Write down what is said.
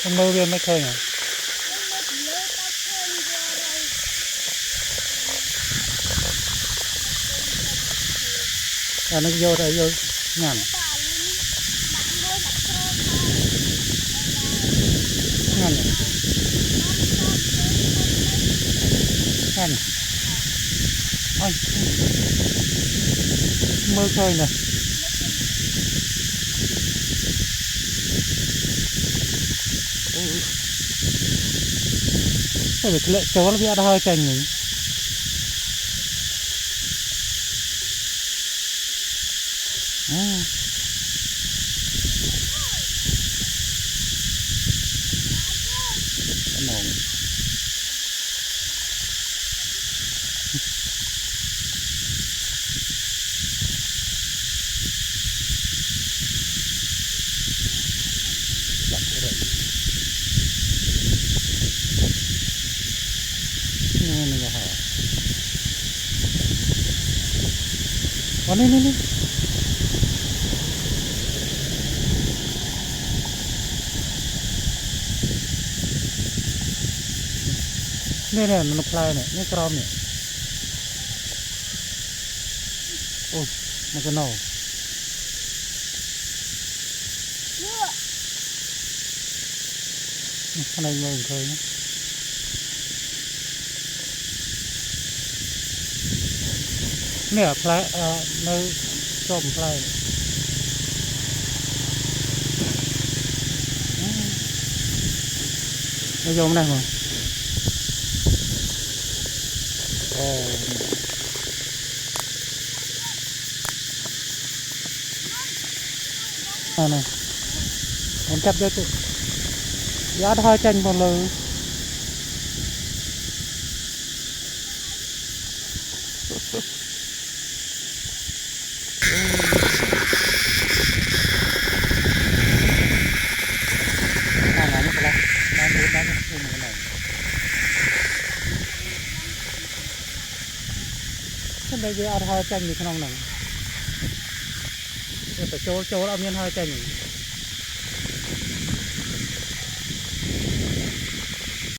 mơ viên mới khơi nhỉ nó vô đây vô nhằn nhằn nhằn ôi mơ khơi nè cái việc lệ chó nó bị ăn hơi cành nhỉ nồng đặt rồi này là hả này nè nó play này nó crom này ôi nó cái nổ cái này mơ khơi nhé nè play nơi crom play nó vô này mà này em chấp cho giá hơi chanh một lư cái này giờ hơi chanh như thế nào nè phải chỗ chỗ là miền hơi chanh